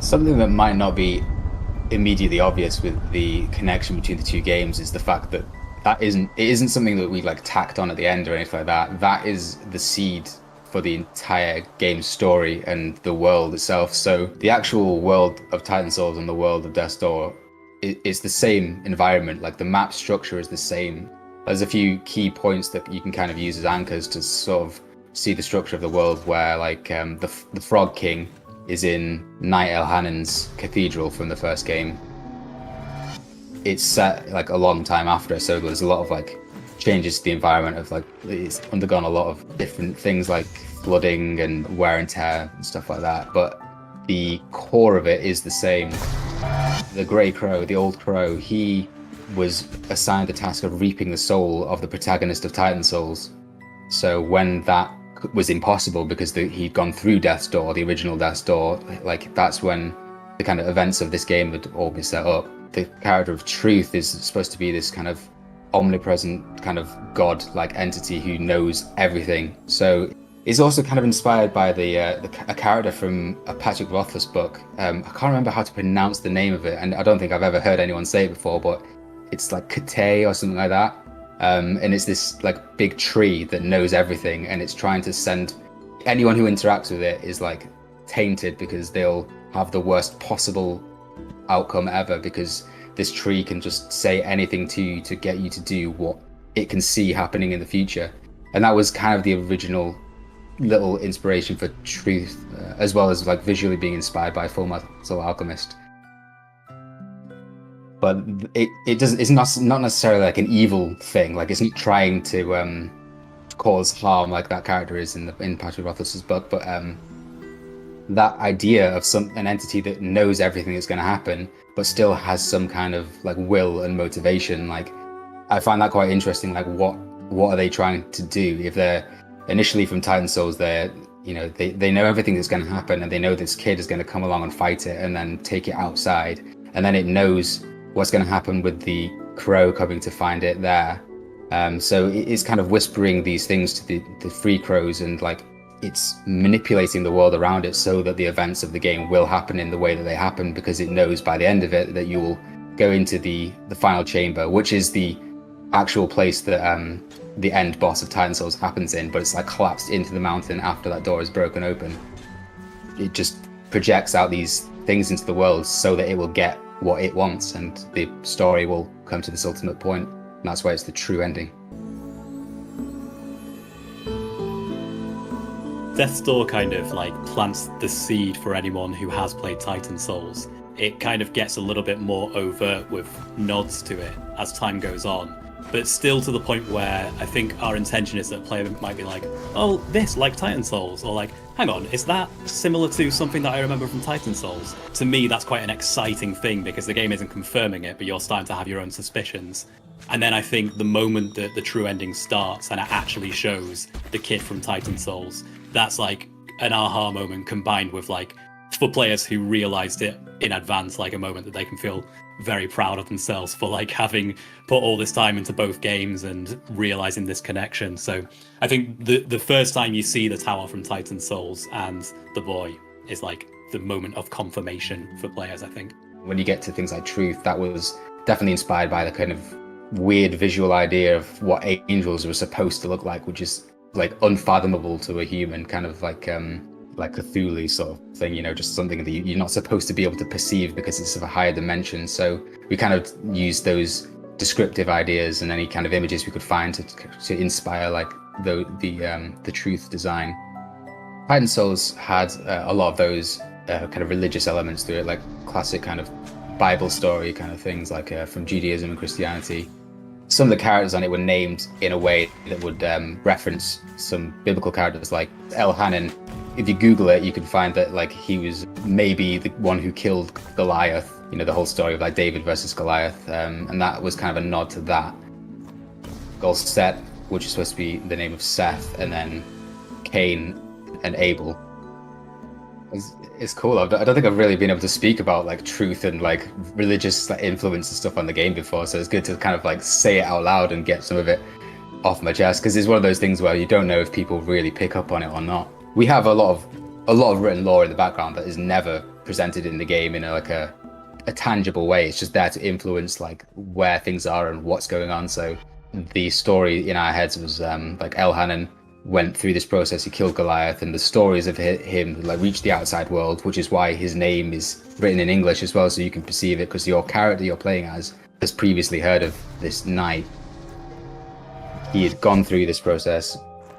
Something that might not be immediately obvious with the connection between the two games is the fact that it isn't something that we like tacked on at the end or anything like that. That is the seed for the entire game's story and the world itself. So the actual world of Titan Souls and the world of Death's Door is the same environment. Like the map structure is the same. There's a few key points that you can kind of use as anchors to sort of see the structure of the world, where like the Frog King is in Knight Elhanan's cathedral from the first game. It's set like a long time after, so there's a lot of like changes to the environment of like it's undergone a lot of different things like flooding and wear and tear and stuff like that, but the core of it is the same. The Grey Crow, the old crow, he was assigned the task of reaping the soul of the protagonist of Titan Souls. So when that was impossible because he'd gone through Death's Door, the original Death's Door, like that's when the kind of events of this game had all been set up. The character of Truth is supposed to be this kind of omnipresent kind of god-like entity who knows everything. So it's also kind of inspired by a character from a Patrick Rothfuss book. I can't remember how to pronounce the name of it, and I don't think I've ever heard anyone say it before, but it's like Kate or something like that. And it's this like big tree that knows everything, and it's trying to send anyone who interacts with it is like tainted because they'll have the worst possible outcome ever, because this tree can just say anything to you to get you to do what it can see happening in the future. And that was kind of the original little inspiration for Truth, as well as like visually being inspired by Full Metal Alchemist. But it's not necessarily like an evil thing. Like it's not trying to cause harm like that character is in Patrick Rothfuss's book. But that idea of an entity that knows everything that's going to happen, but still has some kind of like will and motivation. Like I find that quite interesting. Like what are they trying to do? If they're initially from Titan Souls, they know everything that's going to happen, and they know this kid is going to come along and fight it and then take it outside, and then it knows what's going to happen with the crow coming to find it there. So it's kind of whispering these things to the free crows, and like it's manipulating the world around it so that the events of the game will happen in the way that they happen, because it knows by the end of it that you will go into the final chamber, which is the actual place that the end boss of Titan Souls happens in, but it's like collapsed into the mountain after that door is broken open. It just projects out these things into the world so that it will get what it wants, and the story will come to this ultimate point, and that's why it's the true ending. Death's Door kind of like plants the seed for anyone who has played Titan Souls. It kind of gets a little bit more overt with nods to it as time goes on, but still to the point where I think our intention is that a player might be like, oh, this, like Titan Souls, or like, hang on, is that similar to something that I remember from Titan Souls? To me, that's quite an exciting thing, because the game isn't confirming it, but you're starting to have your own suspicions. And then I think the moment that the true ending starts and it actually shows the kid from Titan Souls, that's like an aha moment combined with like, for players who realized it in advance, like a moment that they can feel very proud of themselves for like having put all this time into both games and realizing this connection. So I think the first time you see the tower from Titan Souls and the boy is like the moment of confirmation for players, I think. When you get to things like Truth, that was definitely inspired by the kind of weird visual idea of what angels were supposed to look like, which is like unfathomable to a human, kind of like Cthulhu sort of thing, just something that you're not supposed to be able to perceive because it's of a higher dimension. So we kind of used those descriptive ideas and any kind of images we could find to inspire like the Truth design. Titan Souls had a lot of those kind of religious elements to it, like classic kind of Bible story kind of things, like from Judaism and Christianity. Some of the characters on it were named in a way that would reference some biblical characters, like Elhanan. If you Google it, you can find that like he was maybe the one who killed Goliath, the whole story of like David versus Goliath, and that was kind of a nod to that. Set, which is supposed to be the name of Seth, and then Cain and Abel. It's cool. I don't think I've really been able to speak about like truth and like religious like, influence and stuff on the game before, so it's good to kind of like say it out loud and get some of it off my chest, because it's one of those things where you don't know if people really pick up on it or not. We have a lot of written lore in the background that is never presented in the game in a tangible way. It's just there to influence like where things are and what's going on. So the story in our heads was like Elhanan went through this process, he killed Goliath, and the stories of him like reached the outside world, which is why his name is written in English as well, so you can perceive it, because your character you're playing as has previously heard of this knight. He had gone through this process,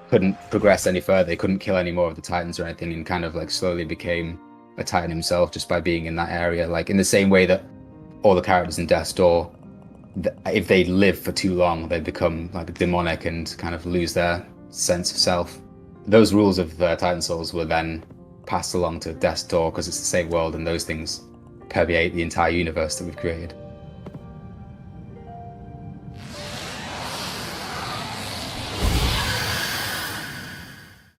couldn't progress any further, he couldn't kill any more of the Titans or anything, and kind of like slowly became a Titan himself just by being in that area. Like in the same way that all the characters in Death's Door, if they live for too long, they become like demonic and kind of lose their sense of self. Those rules of Titan Souls were then passed along to Death's Door because it's the same world, and those things permeate the entire universe that we've created.